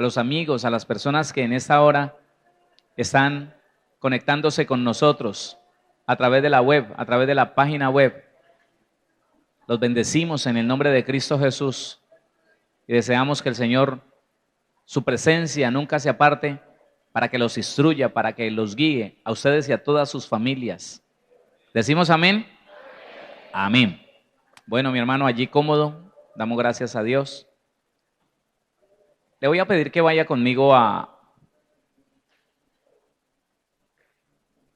los amigos, a las personas que en esta hora están conectándose con nosotros a través de la web, a través de la página web. Los bendecimos en el nombre de Cristo Jesús y deseamos que el Señor, su presencia nunca se aparte para que los instruya, para que los guíe a ustedes y a todas sus familias. ¿Decimos amén? Amén. Bueno, mi hermano, allí cómodo, damos gracias a Dios. Le voy a pedir que vaya conmigo a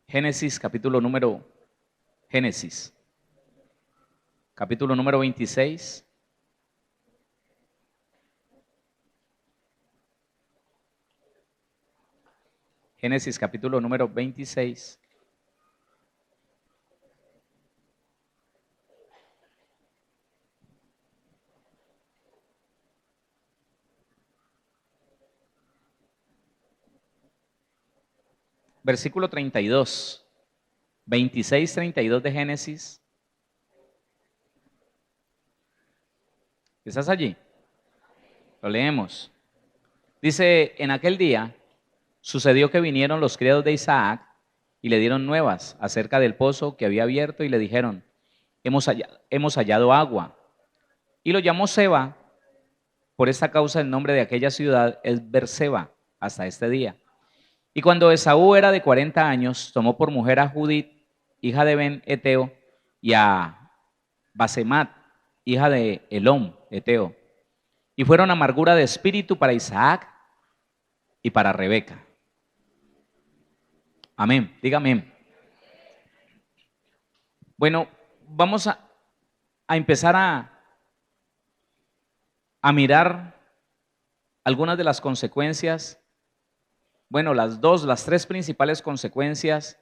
Génesis, capítulo número 26. Génesis, capítulo número 26. Versículo 32, 26, 32 de Génesis. ¿Estás allí? Lo leemos. Dice, en aquel día sucedió que vinieron los criados de Isaac y le dieron nuevas acerca del pozo que había abierto y le dijeron, hemos hallado agua. Y lo llamó Seba, por esta causa el nombre de aquella ciudad es Berseba hasta este día. Y cuando Esaú era de 40 años, tomó por mujer a Judit, hija de Ben Eteo, y a Basemat, hija de Elom Eteo. Y fueron amargura de espíritu para Isaac y para Rebeca. Amén, diga amén. Bueno, vamos a empezar a mirar algunas de las consecuencias. Bueno, las tres principales consecuencias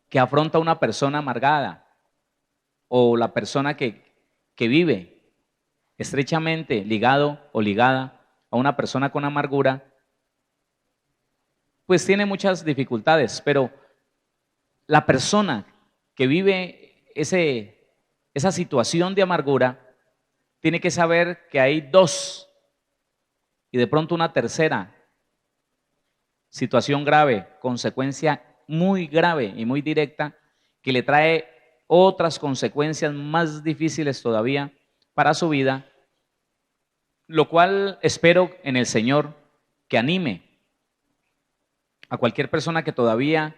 que afronta una persona amargada o la persona que vive estrechamente ligado o ligada a una persona con amargura, pues tiene muchas dificultades, pero la persona que vive esa situación de amargura tiene que saber que hay dos y de pronto una tercera situación grave, consecuencia muy grave y muy directa, que le trae otras consecuencias más difíciles todavía para su vida, lo cual espero en el Señor que anime a cualquier persona que todavía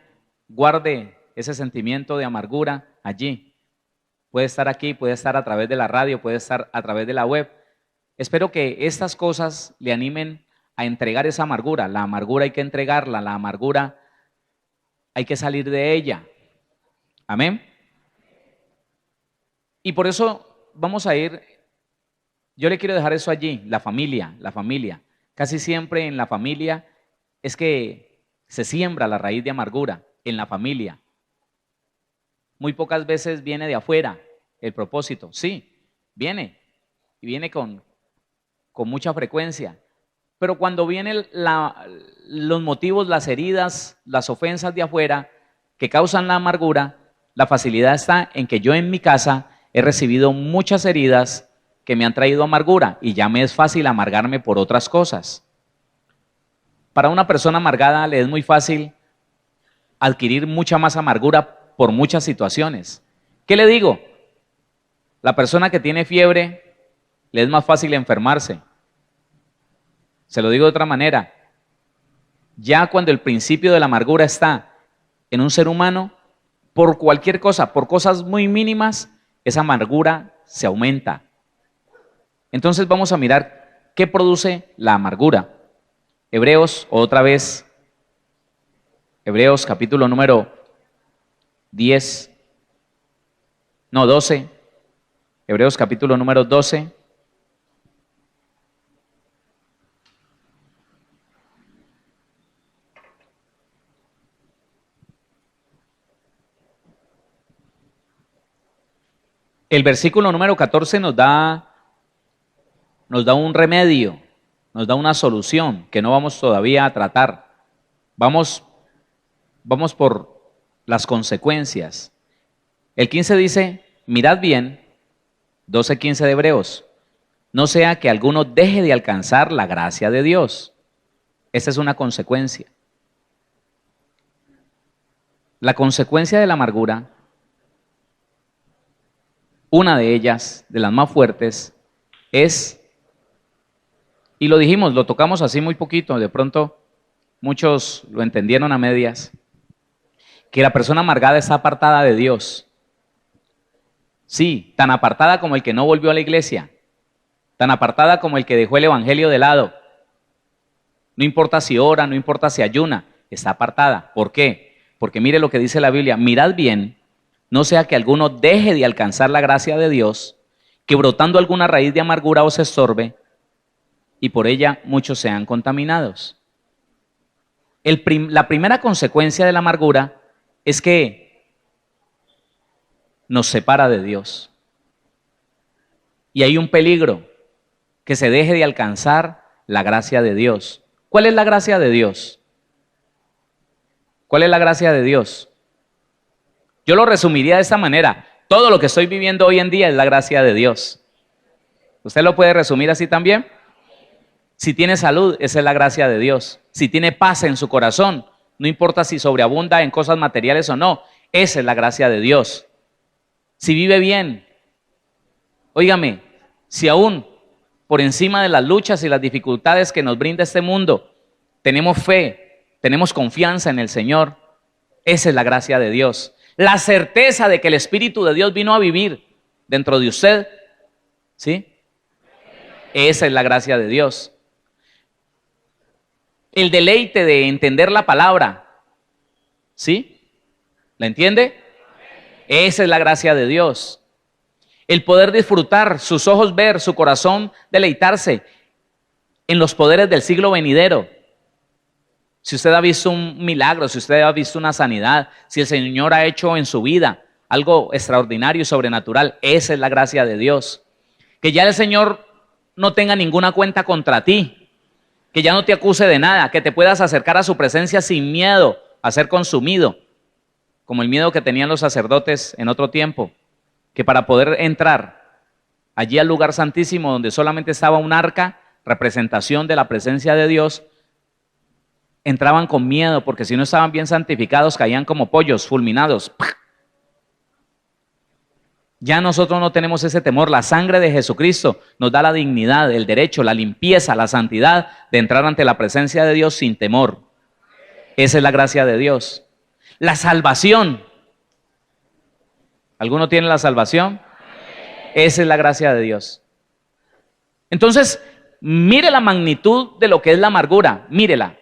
guarde ese sentimiento de amargura allí. Puede estar aquí, puede estar a través de la radio, puede estar a través de la web. Espero que estas cosas le animen a entregar esa amargura. La amargura hay que entregarla, la amargura hay que salir de ella. Amén. Y por eso vamos a ir, yo le quiero dejar eso allí, la familia. Casi siempre en la familia es que se siembra la raíz de amargura, en la familia. Muy pocas veces viene de afuera el propósito. Sí, viene, y viene con mucha frecuencia. Pero cuando vienen los motivos, las heridas, las ofensas de afuera que causan la amargura, la facilidad está en que yo en mi casa he recibido muchas heridas que me han traído amargura y ya me es fácil amargarme por otras cosas. Para una persona amargada le es muy fácil adquirir mucha más amargura por muchas situaciones. ¿Qué le digo? La persona que tiene fiebre le es más fácil enfermarse. Se lo digo de otra manera. Ya cuando el principio de la amargura está en un ser humano, por cualquier cosa, por cosas muy mínimas, esa amargura se aumenta. Entonces vamos a mirar qué produce la amargura. Hebreos, otra vez, Hebreos capítulo número 12. Hebreos capítulo número 12. El versículo número 14 nos da un remedio, nos da una solución que no vamos todavía a tratar. Vamos por las consecuencias. El 15 dice, mirad bien, 12:15 de Hebreos, no sea que alguno deje de alcanzar la gracia de Dios. Esa es una consecuencia. La consecuencia de la amargura, una de ellas, de las más fuertes, es, y lo dijimos, lo tocamos así muy poquito, de pronto muchos lo entendieron a medias, que la persona amargada está apartada de Dios. Sí, tan apartada como el que no volvió a la iglesia, tan apartada como el que dejó el evangelio de lado. No importa si ora, no importa si ayuna, está apartada. ¿Por qué? Porque mire lo que dice la Biblia, mirad bien, no sea que alguno deje de alcanzar la gracia de Dios, que brotando alguna raíz de amargura os estorbe, y por ella muchos sean contaminados. La primera consecuencia de la amargura es que nos separa de Dios. Y hay un peligro, que se deje de alcanzar la gracia de Dios. ¿Cuál es la gracia de Dios? ¿Cuál es la gracia de Dios? Yo lo resumiría de esta manera. Todo lo que estoy viviendo hoy en día es la gracia de Dios. ¿Usted lo puede resumir así también? Si tiene salud, esa es la gracia de Dios. Si tiene paz en su corazón, no importa si sobreabunda en cosas materiales o no, esa es la gracia de Dios. Si vive bien, óigame, si aún por encima de las luchas y las dificultades que nos brinda este mundo, tenemos fe, tenemos confianza en el Señor, esa es la gracia de Dios. La certeza de que el Espíritu de Dios vino a vivir dentro de usted, ¿sí? Esa es la gracia de Dios. El deleite de entender la palabra, ¿sí? ¿La entiende? Esa es la gracia de Dios. El poder disfrutar, sus ojos ver, su corazón deleitarse en los poderes del siglo venidero. Si usted ha visto un milagro, si usted ha visto una sanidad, si el Señor ha hecho en su vida algo extraordinario y sobrenatural, esa es la gracia de Dios. Que ya el Señor no tenga ninguna cuenta contra ti, que ya no te acuse de nada, que te puedas acercar a su presencia sin miedo a ser consumido, como el miedo que tenían los sacerdotes en otro tiempo, que para poder entrar allí al lugar santísimo donde solamente estaba un arca, representación de la presencia de Dios, entraban con miedo porque si no estaban bien santificados caían como pollos fulminados. Ya nosotros no tenemos ese temor. La sangre de Jesucristo nos da la dignidad, el derecho, la limpieza, la santidad de entrar ante la presencia de Dios sin temor. Esa es la gracia de Dios. La salvación. ¿Alguno tiene la salvación? Esa es la gracia de Dios. Entonces, mire la magnitud de lo que es la amargura. Mírela.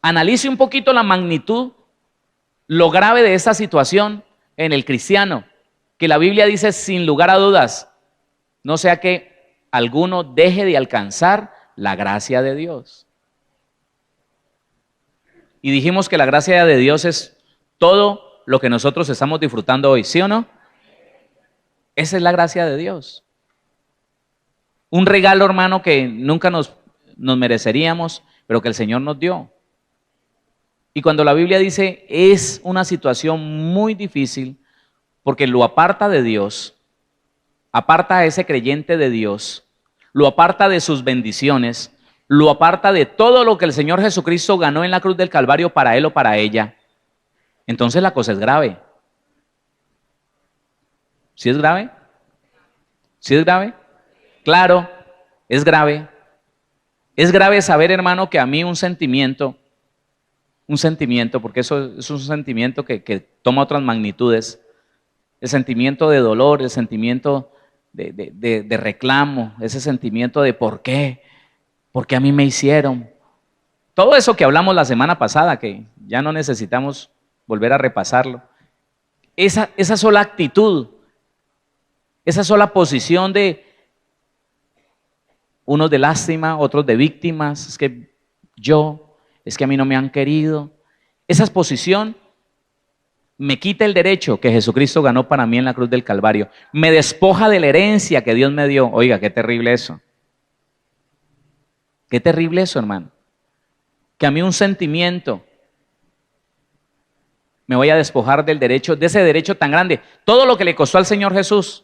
Analice un poquito la magnitud, lo grave de esta situación en el cristiano, que la Biblia dice sin lugar a dudas, no sea que alguno deje de alcanzar la gracia de Dios. Y dijimos que la gracia de Dios es todo lo que nosotros estamos disfrutando hoy, ¿sí o no? Esa es la gracia de Dios. Un regalo, hermano, que nunca nos mereceríamos, pero que el Señor nos dio. Y cuando la Biblia dice es una situación muy difícil porque lo aparta de Dios, aparta a ese creyente de Dios, lo aparta de sus bendiciones, lo aparta de todo lo que el Señor Jesucristo ganó en la cruz del Calvario para él o para ella. Entonces la cosa es grave. ¿Sí es grave? ¿Sí es grave? Claro, es grave. Es grave saber, hermano, que a mí un sentimiento, porque eso es un sentimiento que toma otras magnitudes, el sentimiento de dolor, el sentimiento de reclamo, ese sentimiento de ¿por qué? ¿Por qué a mí me hicieron? Todo eso que hablamos la semana pasada, que ya no necesitamos volver a repasarlo. Esa sola actitud, esa sola posición de unos de lástima, otros de víctimas, es que a mí no me han querido. Esa posición me quita el derecho que Jesucristo ganó para mí en la cruz del Calvario. Me despoja de la herencia que Dios me dio. Oiga, qué terrible eso. Qué terrible eso, hermano. Que a mí un sentimiento me voy a despojar del derecho, de ese derecho tan grande. Todo lo que le costó al Señor Jesús,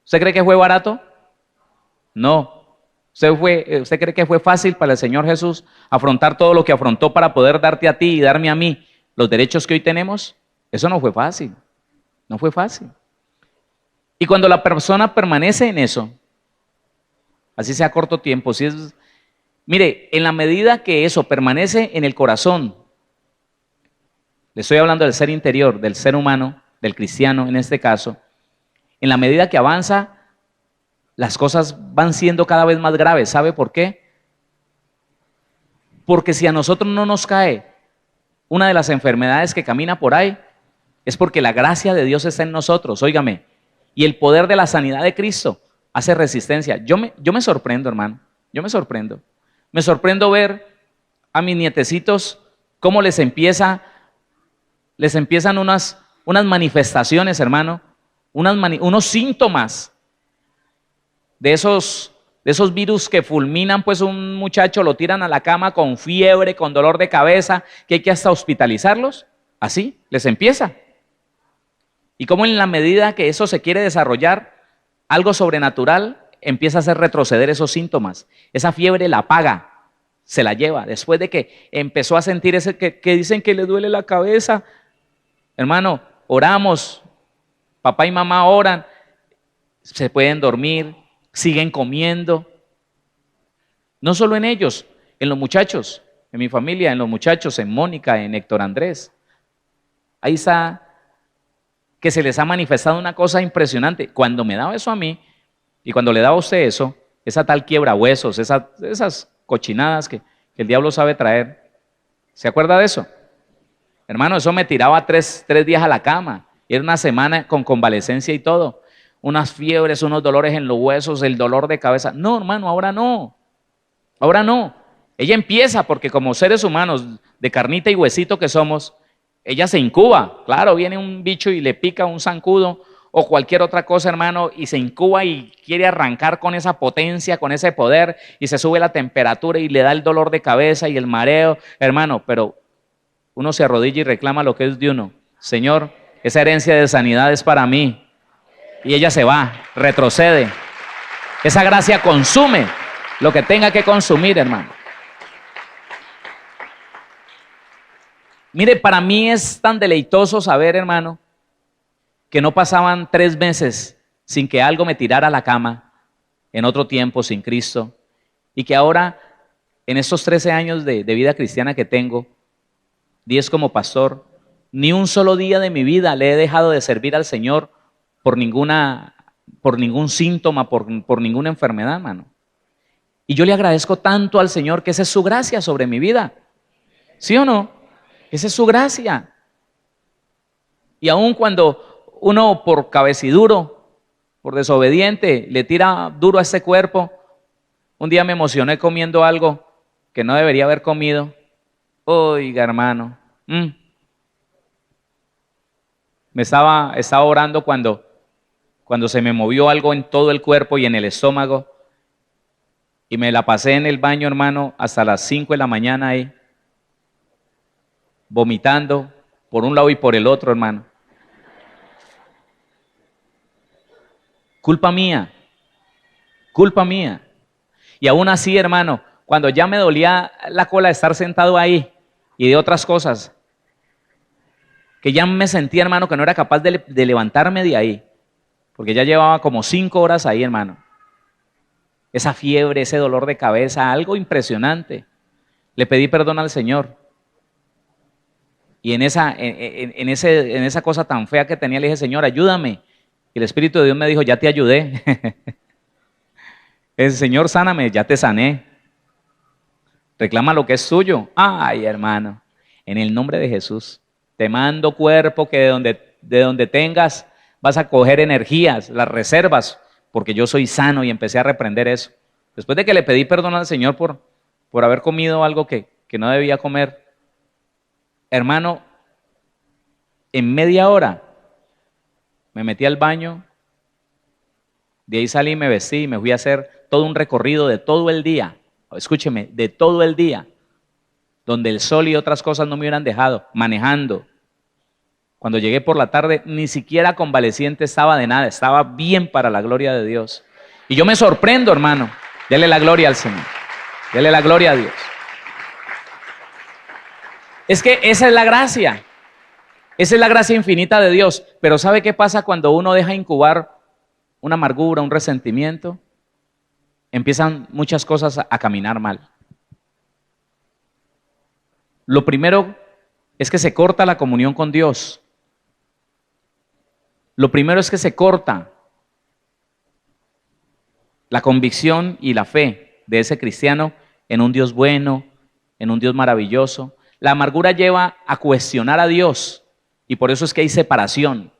¿usted cree que fue barato? No. ¿Usted cree que fue fácil para el Señor Jesús afrontar todo lo que afrontó para poder darte a ti y darme a mí los derechos que hoy tenemos? Eso no fue fácil, no fue fácil. Y cuando la persona permanece en eso, así sea corto tiempo, mire, en la medida que eso permanece en el corazón, le estoy hablando del ser interior, del ser humano, del cristiano en este caso, en la medida que avanza, las cosas van siendo cada vez más graves. ¿Sabe por qué? Porque si a nosotros no nos cae una de las enfermedades que camina por ahí, es porque la gracia de Dios está en nosotros, óigame, y el poder de la sanidad de Cristo hace resistencia. Yo me sorprendo, hermano, yo me sorprendo. Me sorprendo ver a mis nietecitos cómo les empiezan unas manifestaciones, hermano, unos síntomas de esos virus que fulminan, pues un muchacho lo tiran a la cama con fiebre, con dolor de cabeza, que hay que hasta hospitalizarlos. Así les empieza. Y como en la medida que eso se quiere desarrollar, algo sobrenatural empieza a hacer retroceder esos síntomas. Esa fiebre la apaga, se la lleva. Después de que empezó a sentir ese que dicen que le duele la cabeza, hermano, oramos, papá y mamá oran, se pueden dormir, siguen comiendo. No solo en ellos, en los muchachos, en mi familia, en los muchachos, en Mónica, en Héctor Andrés. Ahí está, que se les ha manifestado una cosa impresionante. Cuando me daba eso a mí, y cuando le daba a usted eso, esa tal quiebra huesos, esas cochinadas que el diablo sabe traer, ¿se acuerda de eso? Hermano, eso me tiraba tres días a la cama, y era una semana con convalecencia y todo. Unas fiebres, unos dolores en los huesos, el dolor de cabeza. No, hermano, ahora no. Ahora no. Ella empieza porque como seres humanos de carnita y huesito que somos, ella se incuba. Claro, viene un bicho y le pica un zancudo o cualquier otra cosa, hermano, y se incuba y quiere arrancar con esa potencia, con ese poder, y se sube la temperatura y le da el dolor de cabeza y el mareo, hermano, pero uno se arrodilla y reclama lo que es de uno. Señor, esa herencia de sanidad es para mí. Y ella se va, retrocede. Esa gracia consume lo que tenga que consumir, hermano. Mire, para mí es tan deleitoso saber, hermano, que no pasaban 3 meses sin que algo me tirara a la cama, en otro tiempo sin Cristo, y que ahora, en estos 13 años de vida cristiana que tengo, 10 como pastor, ni un solo día de mi vida le he dejado de servir al Señor por ningún síntoma, por ninguna enfermedad, hermano. Y yo le agradezco tanto al Señor que esa es su gracia sobre mi vida. ¿Sí o no? Esa es su gracia. Y aun cuando uno por cabeciduro, por desobediente, le tira duro a ese cuerpo, un día me emocioné comiendo algo que no debería haber comido. Oiga, hermano, me estaba orando cuando se me movió algo en todo el cuerpo y en el estómago, y me la pasé en el baño, hermano, hasta las 5 de la mañana ahí, vomitando por un lado y por el otro, hermano. Culpa mía. Y aún así, hermano, cuando ya me dolía la cola de estar sentado ahí y de otras cosas, que ya me sentía, hermano, que no era capaz de levantarme de ahí, porque ya llevaba como 5 horas ahí, hermano. Esa fiebre, ese dolor de cabeza, algo impresionante. Le pedí perdón al Señor. Y en esa cosa tan fea que tenía, le dije, Señor, ayúdame. Y el Espíritu de Dios me dijo, ya te ayudé. El Señor, sáname, ya te sané. Reclama lo que es tuyo. Ay, hermano, en el nombre de Jesús, te mando cuerpo que de donde tengas vas a coger energías, las reservas, porque yo soy sano, y empecé a reprender eso. Después de que le pedí perdón al Señor por haber comido algo que no debía comer, hermano, en media hora me metí al baño, de ahí salí, me vestí y me fui a hacer todo un recorrido de todo el día. Escúcheme, de todo el día, donde el sol y otras cosas no me hubieran dejado, manejando. Cuando llegué por la tarde, ni siquiera convaleciente estaba de nada, estaba bien para la gloria de Dios. Y yo me sorprendo, hermano, Dele la gloria al Señor. Dele la gloria a Dios. Es que esa es la gracia. Esa es la gracia infinita de Dios. Pero ¿sabe qué pasa cuando uno deja incubar una amargura, un resentimiento? Empiezan muchas cosas a caminar mal. Lo primero es que se corta la comunión con Dios. Lo primero es que se corta la convicción y la fe de ese cristiano en un Dios bueno, en un Dios maravilloso. La amargura lleva a cuestionar a Dios y por eso es que hay separación.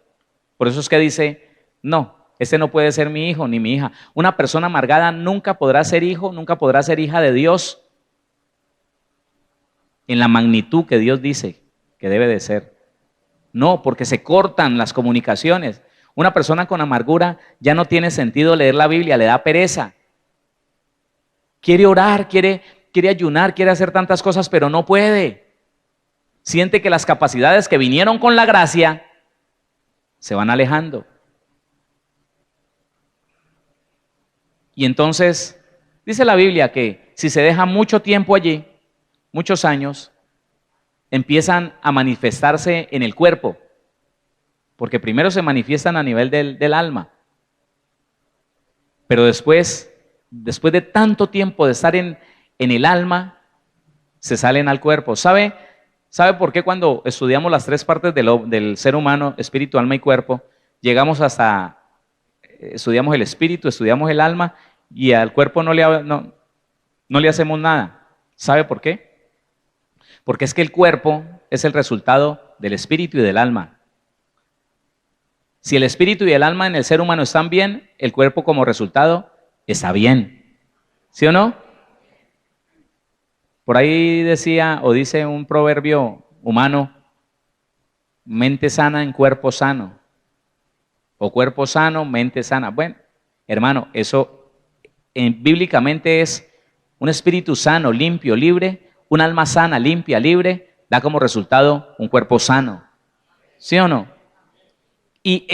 Por eso es que dice, no, este no puede ser mi hijo ni mi hija. Una persona amargada nunca podrá ser hijo, nunca podrá ser hija de Dios en la magnitud que Dios dice que debe de ser. No, porque se cortan las comunicaciones. Una persona con amargura ya no tiene sentido leer la Biblia, le da pereza. Quiere orar, quiere ayunar, quiere hacer tantas cosas, pero no puede. Siente que las capacidades que vinieron con la gracia se van alejando. Y entonces, dice la Biblia que si se deja mucho tiempo allí, muchos años, empiezan a manifestarse en el cuerpo. Porque primero se manifiestan a nivel del alma. Pero después de tanto tiempo de estar en el alma, se salen al cuerpo. ¿Sabe por qué cuando estudiamos las tres partes del ser humano, espíritu, alma y cuerpo, llegamos hasta, estudiamos el espíritu, estudiamos el alma y al cuerpo no le hacemos nada? ¿Sabe por qué? Porque es que el cuerpo es el resultado del espíritu y del alma. Si el espíritu y el alma en el ser humano están bien, el cuerpo como resultado está bien. ¿Sí o no? Por ahí decía o dice un proverbio humano, mente sana en cuerpo sano. O cuerpo sano, mente sana. Bueno, hermano, eso bíblicamente es un espíritu sano, limpio, libre, un alma sana, limpia, libre, da como resultado un cuerpo sano. ¿Sí o no? Y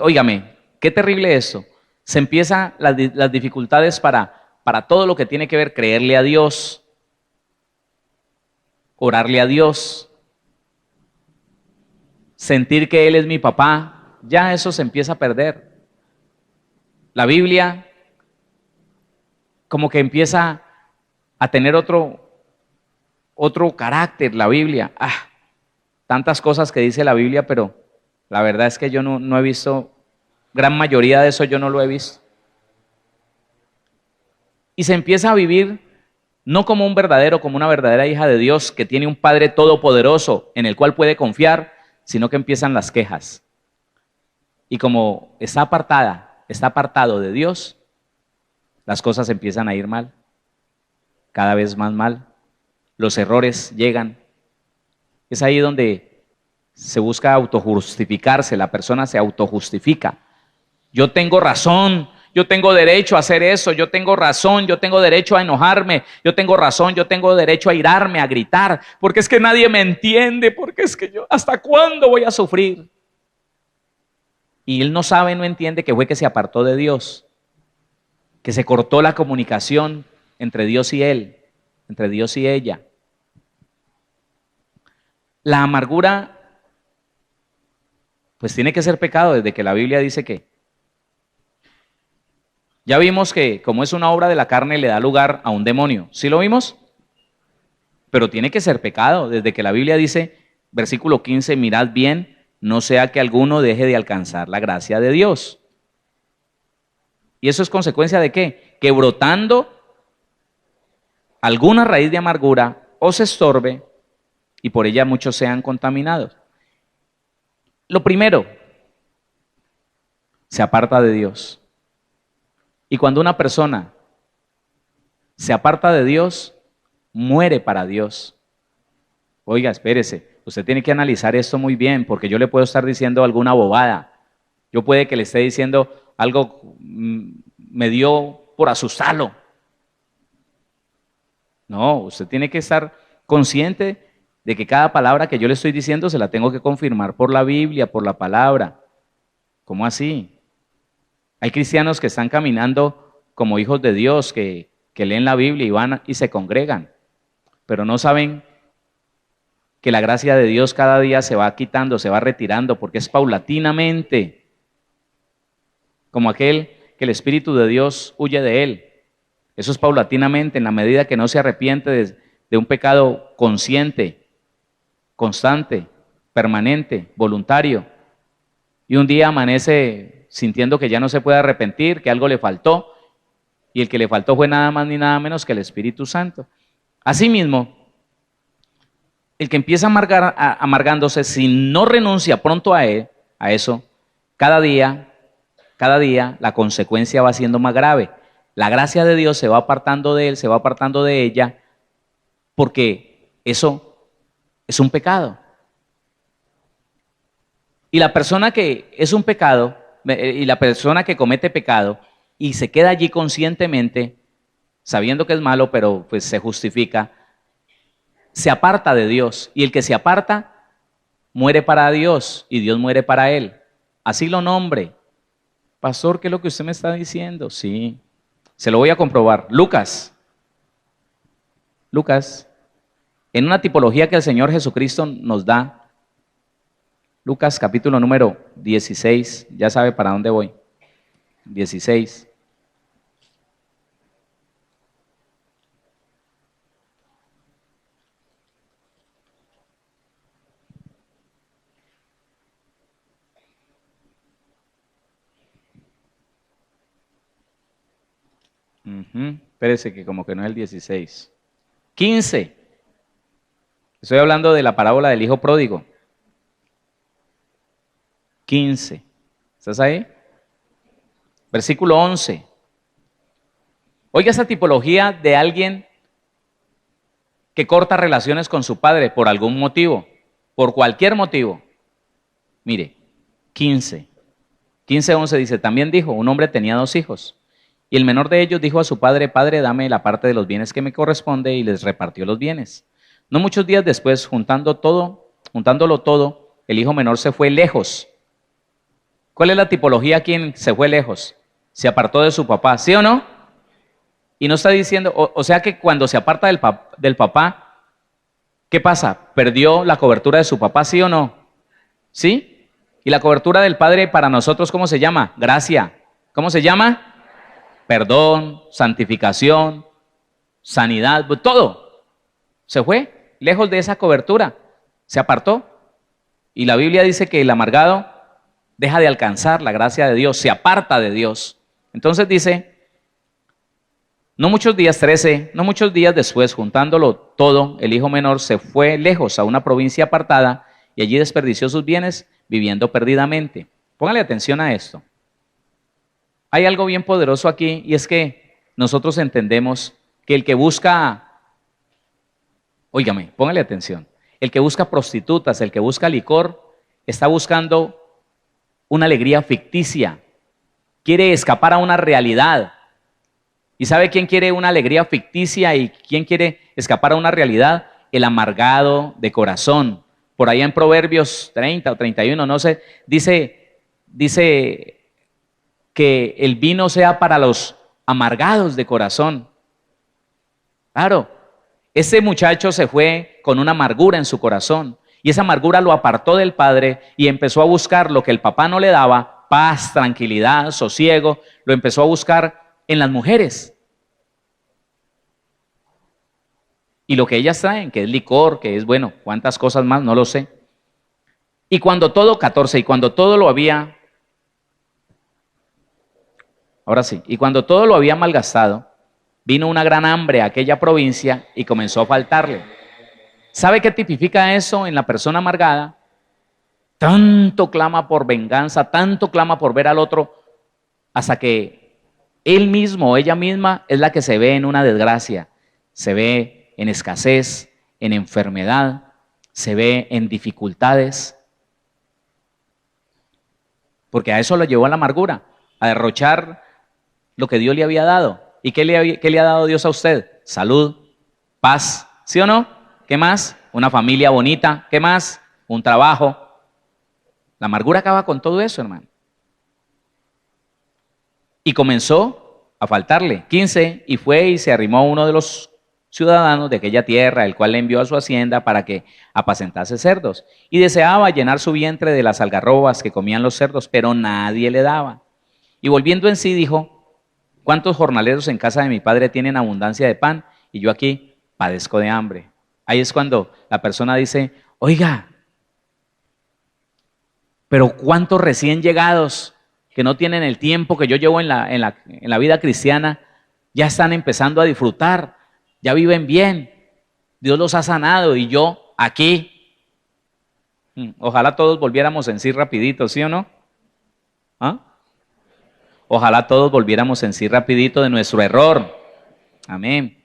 óigame, qué terrible eso. Se empiezan las dificultades para todo lo que tiene que ver creerle a Dios, orarle a Dios, sentir que Él es mi papá. Ya eso se empieza a perder. La Biblia como que empieza a tener otro carácter, la Biblia. Tantas cosas que dice la Biblia, pero la verdad es que yo no he visto, gran mayoría de eso yo no lo he visto. Y se empieza a vivir no como como una verdadera hija de Dios que tiene un Padre todopoderoso en el cual puede confiar, sino que empiezan las quejas. Y como está apartado de Dios, las cosas empiezan a ir mal, cada vez más mal. Los errores llegan. Es ahí donde se busca autojustificarse, la persona se autojustifica. Yo tengo razón, yo tengo derecho a hacer eso, yo tengo razón, yo tengo derecho a enojarme, yo tengo razón, yo tengo derecho a irarme, a gritar, porque es que nadie me entiende, porque es que yo, ¿hasta cuándo voy a sufrir? Y él no sabe, no entiende que fue que se apartó de Dios, que se cortó la comunicación entre Dios y él, entre Dios y ella. La amargura pues tiene que ser pecado desde que la Biblia dice que. Ya vimos que como es una obra de la carne le da lugar a un demonio. ¿Sí lo vimos? Pero tiene que ser pecado desde que la Biblia dice, versículo 15, mirad bien, no sea que alguno deje de alcanzar la gracia de Dios. ¿Y eso es consecuencia de qué? Que brotando alguna raíz de amargura os estorbe y por ella muchos sean contaminados. Lo primero, se aparta de Dios. Y cuando una persona se aparta de Dios, muere para Dios. Oiga, espérese, usted tiene que analizar esto muy bien, porque yo le puedo estar diciendo alguna bobada. Yo puede que le esté diciendo algo, me dio por asustarlo. No, usted tiene que estar consciente de que cada palabra que yo le estoy diciendo se la tengo que confirmar por la Biblia, por la palabra. ¿Cómo así? Hay cristianos que están caminando como hijos de Dios, que que leen la Biblia y van y se congregan, pero no saben que la gracia de Dios cada día se va quitando, se va retirando, porque es paulatinamente, como aquel que el Espíritu de Dios huye de él. Eso es paulatinamente, en la medida que no se arrepiente de un pecado consciente, constante, permanente, voluntario, y un día amanece sintiendo que ya no se puede arrepentir, que algo le faltó, y el que le faltó fue nada más ni nada menos que el Espíritu Santo. Asimismo, el que empieza amargándose, si no renuncia pronto a eso, cada día la consecuencia va siendo más grave. La gracia de Dios se va apartando de él, se va apartando de ella, porque eso es un pecado. Y la persona que es un pecado, y la persona que comete pecado y se queda allí conscientemente, sabiendo que es malo, pero pues se justifica, se aparta de Dios. Y el que se aparta muere para Dios y Dios muere para él. Así lo nombre. Pastor, ¿qué es lo que usted me está diciendo? Sí, se lo voy a comprobar. Lucas, en una tipología que el Señor Jesucristo nos da, Lucas capítulo número 16, ya sabe para dónde voy, 16. Espérese que como que no es el 16. 15. Estoy hablando de la parábola del hijo pródigo. 15. ¿Estás ahí? Versículo 11. Oiga esa tipología de alguien que corta relaciones con su padre por algún motivo, por cualquier motivo. Mire, 15. 15:11 dice, también dijo, un hombre tenía 2 hijos. Y el menor de ellos dijo a su padre, padre, dame la parte de los bienes que me corresponde, y les repartió los bienes. No muchos días después, juntándolo todo, el hijo menor se fue lejos. ¿Cuál es la tipología quien se fue lejos? Se apartó de su papá, ¿sí o no? Y no está diciendo, o sea que cuando se aparta del papá, ¿qué pasa? ¿Perdió la cobertura de su papá, sí o no? ¿Sí? Y la cobertura del padre para nosotros, ¿cómo se llama? Gracia. ¿Cómo se llama? Perdón, santificación, sanidad, todo. Se fue lejos de esa cobertura, se apartó. Y la Biblia dice que el amargado deja de alcanzar la gracia de Dios, se aparta de Dios. Entonces dice, no muchos días después, juntándolo todo, el hijo menor se fue lejos a una provincia apartada y allí desperdició sus bienes viviendo perdidamente. Póngale atención a esto. Hay algo bien poderoso aquí y es que nosotros entendemos que el que busca, óigame, póngale atención, el que busca prostitutas, el que busca licor, está buscando una alegría ficticia, quiere escapar a una realidad. ¿Y sabe quién quiere una alegría ficticia y quién quiere escapar a una realidad? El amargado de corazón. Por allá en Proverbios 30 o 31, no sé, dice que el vino sea para los amargados de corazón. Claro, ese muchacho se fue con una amargura en su corazón y esa amargura lo apartó del padre y empezó a buscar lo que el papá no le daba, paz, tranquilidad, sosiego, lo empezó a buscar en las mujeres. Y lo que ellas traen, que es licor, que es bueno, cuántas cosas más, no lo sé. Y cuando todo, 14, y cuando todo lo había, ahora sí, y cuando todo lo había malgastado, vino una gran hambre a aquella provincia y comenzó a faltarle. ¿Sabe qué tipifica eso en la persona amargada? Tanto clama por venganza, tanto clama por ver al otro, hasta que él mismo o ella misma es la que se ve en una desgracia, se ve en escasez, en enfermedad, se ve en dificultades. Porque a eso lo llevó a la amargura, a derrochar lo que Dios le había dado. ¿Y qué le ha dado Dios a usted? Salud, paz, ¿sí o no? ¿Qué más? Una familia bonita, ¿qué más? Un trabajo. La amargura acaba con todo eso, hermano. Y comenzó a faltarle. 15, y fue y se arrimó a uno de los ciudadanos de aquella tierra, el cual le envió a su hacienda para que apacentase cerdos. Y deseaba llenar su vientre de las algarrobas que comían los cerdos, pero nadie le daba. Y volviendo en sí dijo, ¿cuántos jornaleros en casa de mi padre tienen abundancia de pan? Y yo aquí padezco de hambre. Ahí es cuando la persona dice, oiga, pero ¿cuántos recién llegados que no tienen el tiempo que yo llevo en la vida cristiana ya están empezando a disfrutar, ya viven bien, Dios los ha sanado y yo aquí? Ojalá todos volviéramos en sí rapidito, ¿sí o no? ¿Ah? Ojalá todos volviéramos en sí rapidito de nuestro error. Amén.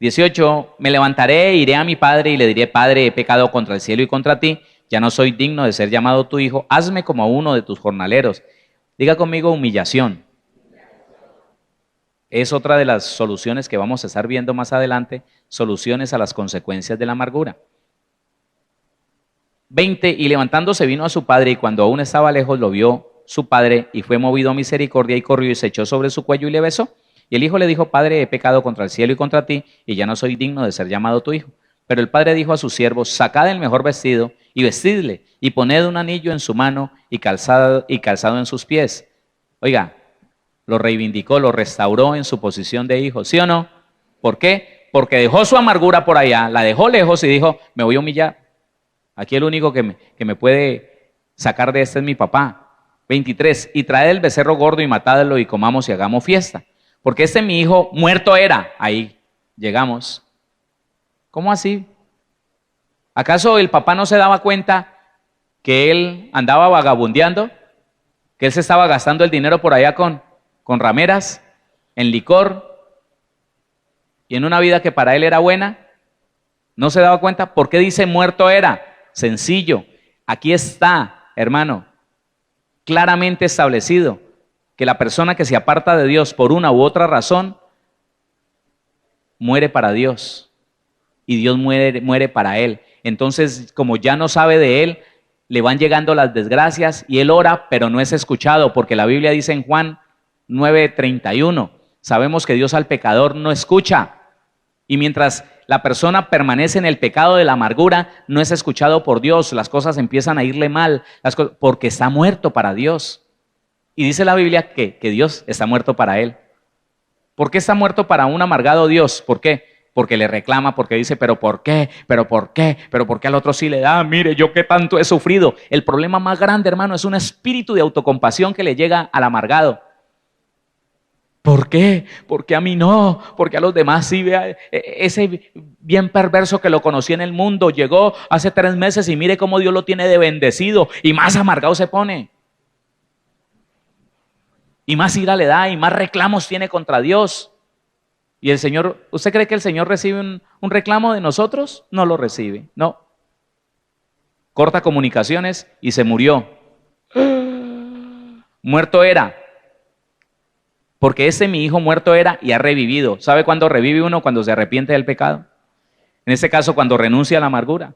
18, me levantaré, iré a mi padre y le diré, Padre, he pecado contra el cielo y contra ti, ya no soy digno de ser llamado tu hijo, hazme como a uno de tus jornaleros. Diga conmigo, humillación. Es otra de las soluciones que vamos a estar viendo más adelante, soluciones a las consecuencias de la amargura. 20, y levantándose vino a su padre, y cuando aún estaba lejos lo vio su padre, y fue movido a misericordia, y corrió y se echó sobre su cuello y le besó. Y el hijo le dijo, Padre, he pecado contra el cielo y contra ti, y ya no soy digno de ser llamado tu hijo. Pero el padre dijo a sus siervos, sacad el mejor vestido y vestidle, y poned un anillo en su mano y calzado en sus pies. Oiga, lo reivindicó, lo restauró en su posición de hijo, ¿sí o no? ¿Por qué? Porque dejó su amargura por allá, la dejó lejos y dijo, me voy a humillar. Aquí el único que me puede sacar de este es mi papá. 23, y traed el becerro gordo y matádlo y comamos y hagamos fiesta. Porque mi hijo muerto era. Ahí llegamos. ¿Cómo así? ¿Acaso el papá no se daba cuenta que él andaba vagabundeando? ¿Que él se estaba gastando el dinero por allá con rameras, en licor y en una vida que para él era buena? ¿No se daba cuenta? ¿Por qué dice muerto era? Sencillo. Aquí está, hermano, claramente establecido que la persona que se aparta de Dios por una u otra razón muere para Dios y Dios muere para él. Entonces, como ya no sabe de él, le van llegando las desgracias y él ora, pero no es escuchado, porque la Biblia dice en Juan 9:31, sabemos que Dios al pecador no escucha, y mientras la persona permanece en el pecado de la amargura, no es escuchado por Dios, las cosas empiezan a irle mal, porque está muerto para Dios. Y dice la Biblia que Dios está muerto para él. ¿Por qué está muerto para un amargado Dios? ¿Por qué? Porque le reclama, porque dice, pero ¿por qué? ¿Pero por qué? ¿Pero por qué al otro sí le da? Mire, yo qué tanto he sufrido. El problema más grande, hermano, es un espíritu de autocompasión que le llega al amargado. ¿Por qué? ¿Por qué a mí no? ¿Por qué a los demás sí? Vea, ese bien perverso que lo conocí en el mundo llegó hace 3 meses y mire cómo Dios lo tiene de bendecido y más amargado se pone. Y más ira le da y más reclamos tiene contra Dios. Y el Señor, ¿usted cree que el Señor recibe un reclamo de nosotros? No lo recibe, no. Corta comunicaciones y se murió. Muerto era. Porque mi hijo muerto era y ha revivido. ¿Sabe cuándo revive uno? Cuando se arrepiente del pecado. En este caso, cuando renuncia a la amargura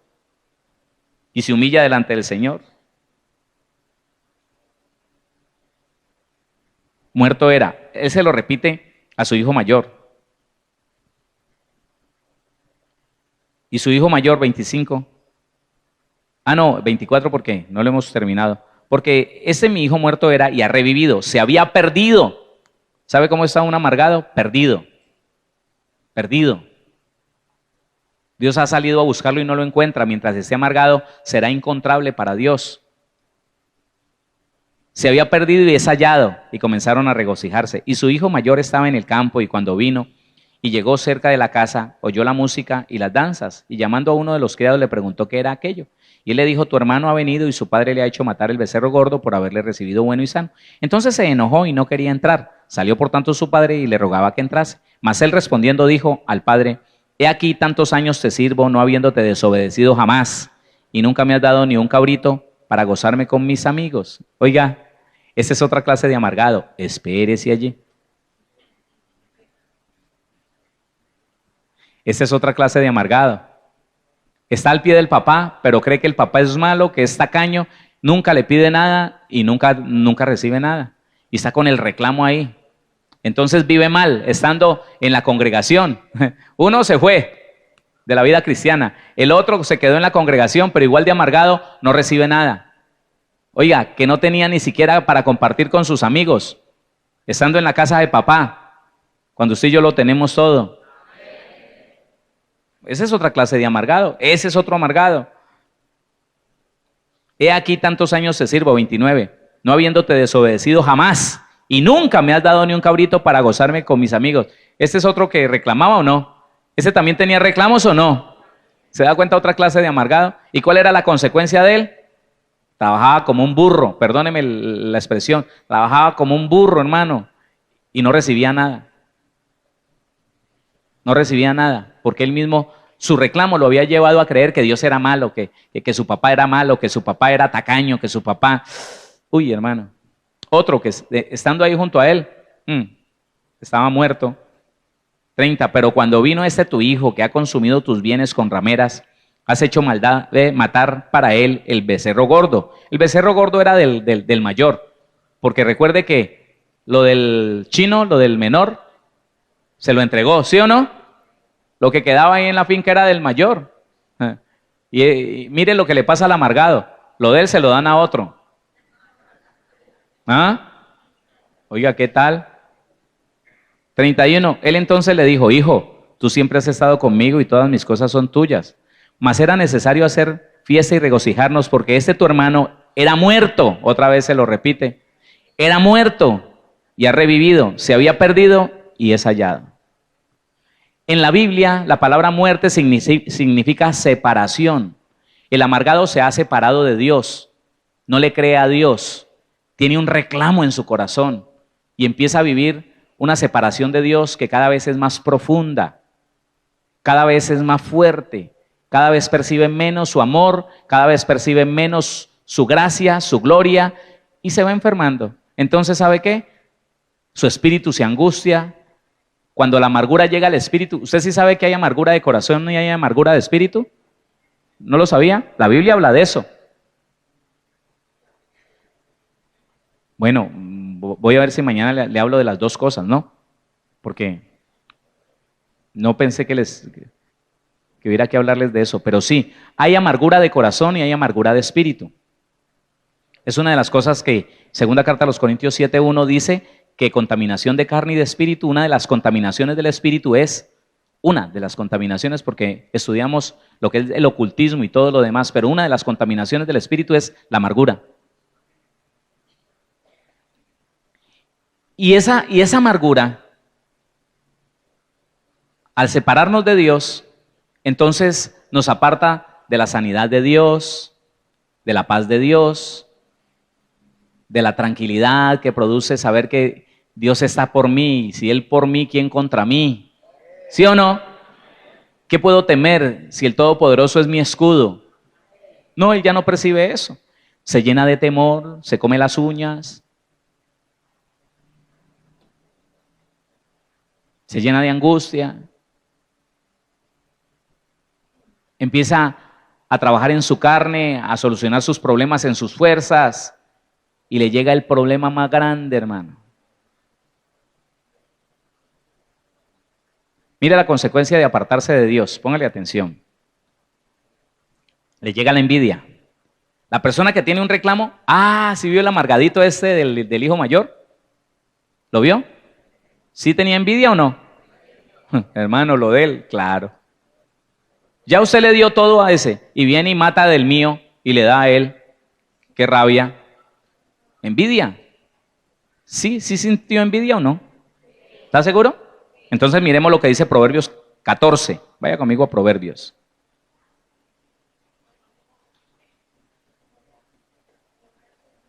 y se humilla delante del Señor. Muerto era. Él se lo repite a su hijo mayor. Y su hijo mayor, 25. 24 porque no lo hemos terminado. Porque mi hijo muerto era y ha revivido. Se había perdido. ¿Sabe cómo está un amargado? Perdido. Perdido. Dios ha salido a buscarlo y no lo encuentra. Mientras esté amargado, será incontrable para Dios. Se había perdido y es hallado, y comenzaron a regocijarse. Y su hijo mayor estaba en el campo, y cuando vino y llegó cerca de la casa, oyó la música y las danzas, y llamando a uno de los criados le preguntó qué era aquello. Y él le dijo, tu hermano ha venido y su padre le ha hecho matar el becerro gordo por haberle recibido bueno y sano. Entonces se enojó y no quería entrar. Salió por tanto su padre y le rogaba que entrase. Mas él respondiendo dijo al padre, he aquí tantos años te sirvo, no habiéndote desobedecido jamás, y nunca me has dado ni un cabrito para gozarme con mis amigos. Oiga, esa es otra clase de amargado. Espérese allí. Esa es otra clase de amargado. Está al pie del papá, pero cree que el papá es malo, que es tacaño, nunca le pide nada y nunca recibe nada. Y está con el reclamo ahí. Entonces vive mal, estando en la congregación. Uno se fue de la vida cristiana, el otro se quedó en la congregación, pero igual de amargado, no recibe nada. Oiga, que no tenía ni siquiera para compartir con sus amigos, estando en la casa de papá, cuando usted y yo lo tenemos todo. Esa es otra clase de amargado, ese es otro amargado. He aquí tantos años te sirvo, 29, no habiéndote desobedecido jamás, y nunca me has dado ni un cabrito para gozarme con mis amigos. ¿Este es otro que reclamaba o no? ¿Ese también tenía reclamos o no? ¿Se da cuenta otra clase de amargado? ¿Y cuál era la consecuencia de él? Trabajaba como un burro, perdóneme la expresión, trabajaba como un burro, hermano, y no recibía nada. No recibía nada, porque él mismo, su reclamo lo había llevado a creer que Dios era malo, que su papá era malo, que su papá era tacaño, que su papá... Uy, hermano. Otro que estando ahí junto a él, estaba muerto. 30, pero cuando vino tu hijo que ha consumido tus bienes con rameras, has hecho maldad de matar para él el becerro gordo. El becerro gordo era del mayor, porque recuerde que lo del chino, lo del menor, se lo entregó, ¿sí o no? Lo que quedaba ahí en la finca era del mayor. Y mire lo que le pasa al amargado, lo de él se lo dan a otro. ¿Ah? Oiga, ¿qué tal? 31, él entonces le dijo, hijo, tú siempre has estado conmigo y todas mis cosas son tuyas, mas era necesario hacer fiesta y regocijarnos porque tu hermano era muerto, otra vez se lo repite, era muerto y ha revivido, se había perdido y es hallado. En la Biblia la palabra muerte significa separación. El amargado se ha separado de Dios, no le cree a Dios, tiene un reclamo en su corazón y empieza a vivir una separación de Dios que cada vez es más profunda, cada vez es más fuerte, cada vez percibe menos su amor, cada vez percibe menos su gracia, su gloria, y se va enfermando. Entonces, ¿sabe qué? Su espíritu se angustia. Cuando la amargura llega al espíritu, ¿usted sí sabe que hay amargura de corazón y hay amargura de espíritu? ¿No lo sabía? La Biblia habla de eso. Bueno, voy a ver si mañana le hablo de las dos cosas, ¿no? Porque no pensé que hubiera que hablarles de eso, pero sí, hay amargura de corazón y hay amargura de espíritu. Es una de las cosas que, segunda carta a los Corintios 7:1 dice que contaminación de carne y de espíritu, una de las contaminaciones del espíritu es, una de las contaminaciones, porque estudiamos lo que es el ocultismo y todo lo demás, pero una de las contaminaciones del espíritu es la amargura. Y esa amargura, al separarnos de Dios, entonces nos aparta de la sanidad de Dios, de la paz de Dios, de la tranquilidad que produce saber que Dios está por mí, y si Él por mí, ¿quién contra mí? ¿Sí o no? ¿Qué puedo temer si el Todopoderoso es mi escudo? No, Él ya no percibe eso. Se llena de temor, se come las uñas, se llena de angustia, empieza a trabajar en su carne, a solucionar sus problemas en sus fuerzas, y le llega el problema más grande, hermano. Mira la consecuencia de apartarse de Dios, póngale atención. Le llega la envidia. La persona que tiene un reclamo, ¿sí vio el amargadito del hijo mayor? ¿Lo vio? ¿Sí tenía envidia o no? Hermano, lo de él, claro. Ya usted le dio todo a ese y viene y mata del mío y le da a él. Qué rabia. Envidia. ¿Sí sintió envidia o no? ¿Está seguro? Entonces miremos lo que dice Proverbios 14. Vaya conmigo a Proverbios.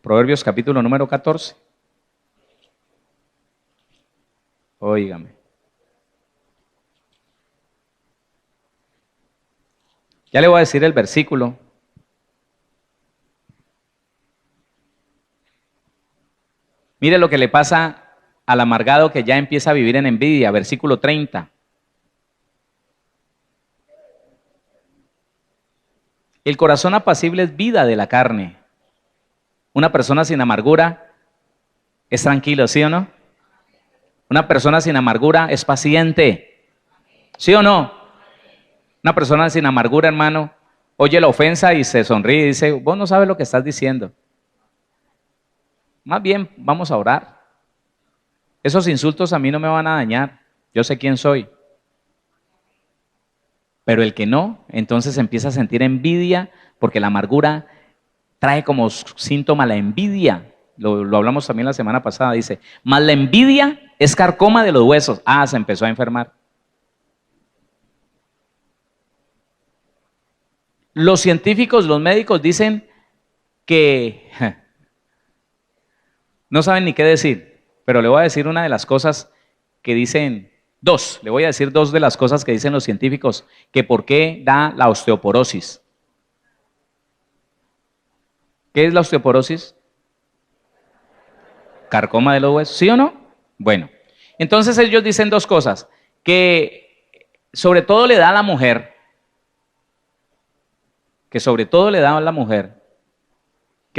Proverbios capítulo número 14. Óigame. Ya le voy a decir el versículo. Mire lo que le pasa al amargado que ya empieza a vivir en envidia, versículo 30. El corazón apacible es vida de la carne. Una persona sin amargura es tranquilo, ¿sí o no? Una persona sin amargura es paciente. ¿Sí o no? Una persona sin amargura, hermano, oye la ofensa y se sonríe y dice, vos no sabes lo que estás diciendo. Más bien, vamos a orar. Esos insultos a mí no me van a dañar. Yo sé quién soy. Pero el que no, entonces empieza a sentir envidia, porque la amargura trae como síntoma la envidia. Lo hablamos también la semana pasada, dice, más la envidia es carcoma de los huesos. Ah, se empezó a enfermar. Los científicos, los médicos dicen que no saben ni qué decir, pero le voy a decir una de las cosas que dicen, le voy a decir dos de las cosas que dicen los científicos, que por qué da la osteoporosis. ¿Qué es la osteoporosis? Carcoma de los huesos, ¿sí o no? Bueno, entonces ellos dicen dos cosas, que sobre todo le da a la mujer, que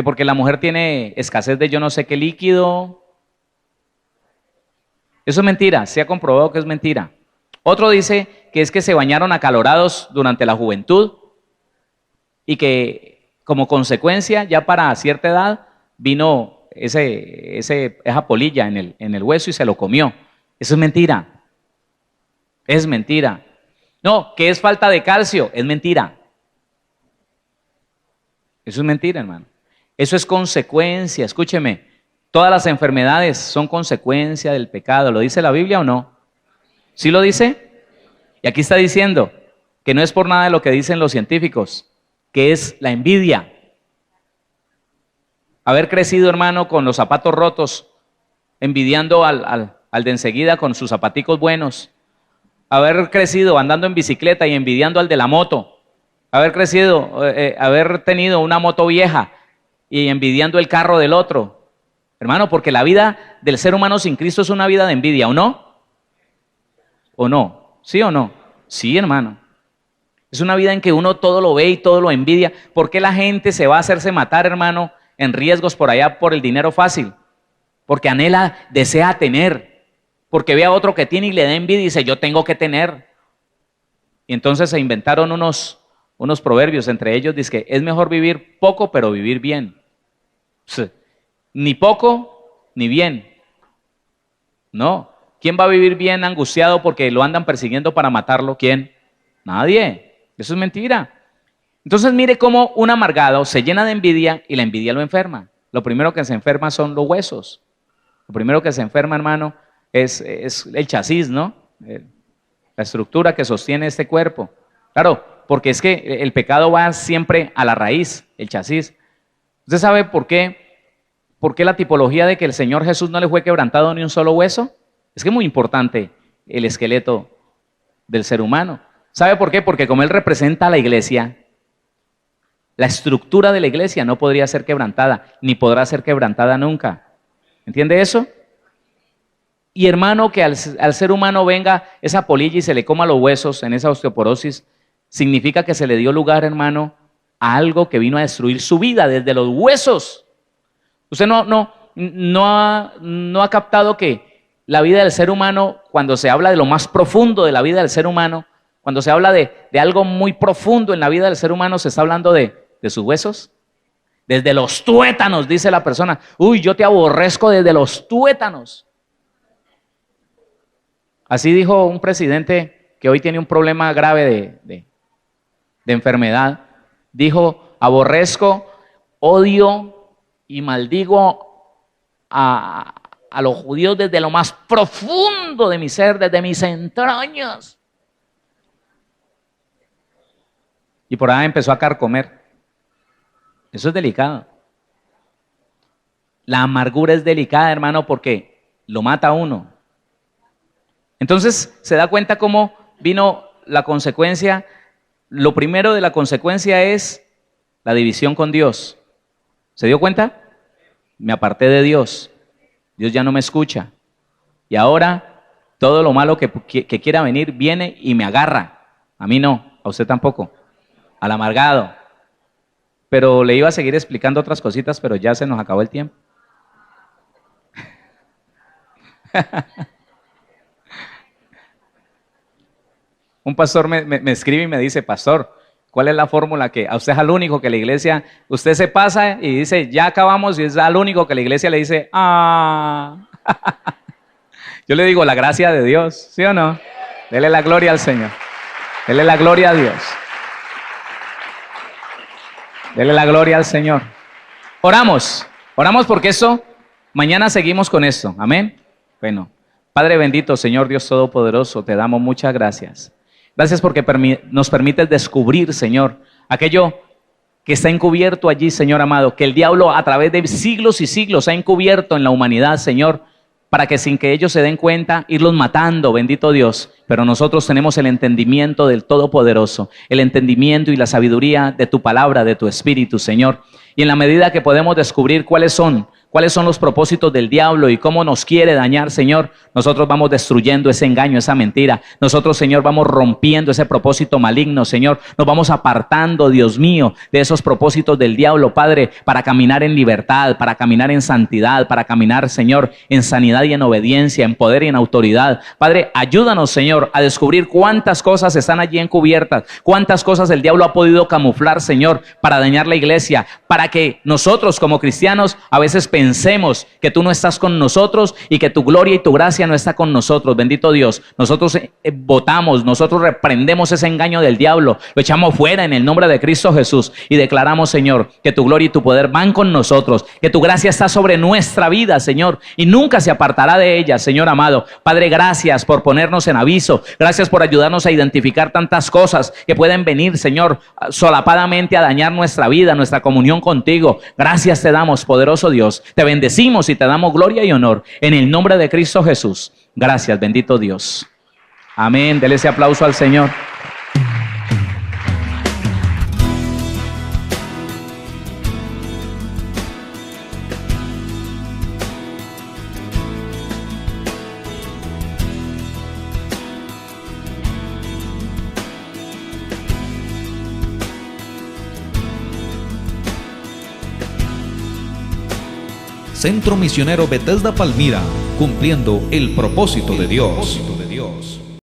porque la mujer tiene escasez de yo no sé qué líquido. Eso es mentira, se ha comprobado que es mentira. Otro dice que es que se bañaron acalorados durante la juventud y que como consecuencia ya para cierta edad vino esa polilla en el hueso y se lo comió. Eso es mentira. Es mentira. No, que es falta de calcio, es mentira. Eso es mentira, hermano. Eso es consecuencia, escúcheme. Todas las enfermedades son consecuencia del pecado. ¿Lo dice la Biblia o no? ¿Sí lo dice? Y aquí está diciendo que no es por nada de lo que dicen los científicos, que es la envidia. Haber crecido, hermano, con los zapatos rotos, envidiando al de enseguida con sus zapaticos buenos. Haber crecido andando en bicicleta y envidiando al de la moto. Haber crecido, haber tenido una moto vieja y envidiando el carro del otro. Hermano, porque la vida del ser humano sin Cristo es una vida de envidia, ¿o no? ¿O no? ¿Sí o no? Sí, hermano. Es una vida en que uno todo lo ve y todo lo envidia. ¿Por qué la gente se va a hacerse matar, hermano, en riesgos por allá por el dinero fácil? Porque anhela, desea tener. Porque ve a otro que tiene y le da envidia y dice, yo tengo que tener. Y entonces se inventaron unos proverbios, entre ellos dice que es mejor vivir poco pero vivir bien. Sí. Ni poco ni bien. No. ¿Quién va a vivir bien angustiado porque lo andan persiguiendo para matarlo? ¿Quién? Nadie. Eso es mentira. Entonces mire cómo un amargado se llena de envidia y la envidia lo enferma. Lo primero que se enferma son los huesos. Lo primero que se enferma, hermano, es el chasis, ¿no? La estructura que sostiene este cuerpo. Claro, porque es que el pecado va siempre a la raíz, el chasis. ¿Usted sabe por qué? ¿Por qué la tipología de que el Señor Jesús no le fue quebrantado ni un solo hueso? Es que es muy importante el esqueleto del ser humano. ¿Sabe por qué? Porque como Él representa a la iglesia, la estructura de la iglesia no podría ser quebrantada, ni podrá ser quebrantada nunca. ¿Entiende eso? Y hermano, que al ser humano venga esa polilla y se le coma los huesos en esa osteoporosis, significa que se le dio lugar, hermano, a algo que vino a destruir su vida desde los huesos. Usted no ha captado que la vida del ser humano, cuando se habla de lo más profundo de la vida del ser humano, cuando se habla de algo muy profundo en la vida del ser humano, se está hablando de sus huesos. Desde los tuétanos, dice la persona. Uy, yo te aborrezco desde los tuétanos. Así dijo un presidente que hoy tiene un problema grave de enfermedad. Dijo, aborrezco, odio y maldigo a los judíos desde lo más profundo de mi ser, desde mis entrañas. Y por ahí empezó a carcomer. Eso es delicado. La amargura es delicada, hermano, porque lo mata a uno. Entonces se da cuenta cómo vino la consecuencia. Lo primero de la consecuencia es la división con Dios. ¿Se dio cuenta? Me aparté de Dios. Dios ya no me escucha. Y ahora todo lo malo que quiera venir viene y me agarra. A mí no, a usted tampoco. Al amargado. Pero le iba a seguir explicando otras cositas, pero ya se nos acabó el tiempo. Un pastor me escribe y me dice, pastor, ¿cuál es la fórmula que a usted es al único que la iglesia, usted se pasa y dice, ya acabamos, y es al único que la iglesia le dice, ah? Yo le digo, la gracia de Dios, ¿sí o no? Dele la gloria al Señor. Dele la gloria a Dios. Dele la gloria al Señor. Oramos porque eso, mañana seguimos con esto, amén. Bueno, Padre bendito, Señor Dios Todopoderoso, te damos muchas gracias. Gracias porque nos permites descubrir, Señor, aquello que está encubierto allí, Señor amado, que el diablo a través de siglos y siglos ha encubierto en la humanidad, Señor, para que sin que ellos se den cuenta, irlos matando, bendito Dios. Pero nosotros tenemos el entendimiento del Todopoderoso, el entendimiento y la sabiduría de tu palabra, de tu Espíritu, Señor. Y en la medida que podemos descubrir cuáles son los propósitos del diablo y cómo nos quiere dañar, Señor, nosotros vamos destruyendo ese engaño, esa mentira. Nosotros, Señor, vamos rompiendo ese propósito maligno, Señor. Nos vamos apartando, Dios mío, de esos propósitos del diablo, Padre, para caminar en libertad, para caminar en santidad, para caminar, Señor, en sanidad y en obediencia, en poder y en autoridad. Padre, ayúdanos, Señor, a descubrir cuántas cosas están allí encubiertas, cuántas cosas el diablo ha podido camuflar, Señor, para dañar la iglesia, para que nosotros como cristianos a veces pensemos que tú no estás con nosotros y que tu gloria y tu gracia no está con nosotros. Bendito Dios, nosotros votamos, nosotros reprendemos ese engaño del diablo, lo echamos fuera en el nombre de Cristo Jesús y declaramos, Señor, que tu gloria y tu poder van con nosotros, que tu gracia está sobre nuestra vida, Señor, y nunca se apartará de ella, Señor amado. Padre, gracias por ponernos en aviso, gracias por ayudarnos a identificar tantas cosas que pueden venir, Señor, solapadamente a dañar nuestra vida, nuestra comunión contigo. Gracias te damos, poderoso Dios. Te bendecimos y te damos gloria y honor en el nombre de Cristo Jesús. Gracias, bendito Dios. Amén. Dele ese aplauso al Señor. Centro Misionero Bethesda Palmira, cumpliendo el propósito de Dios.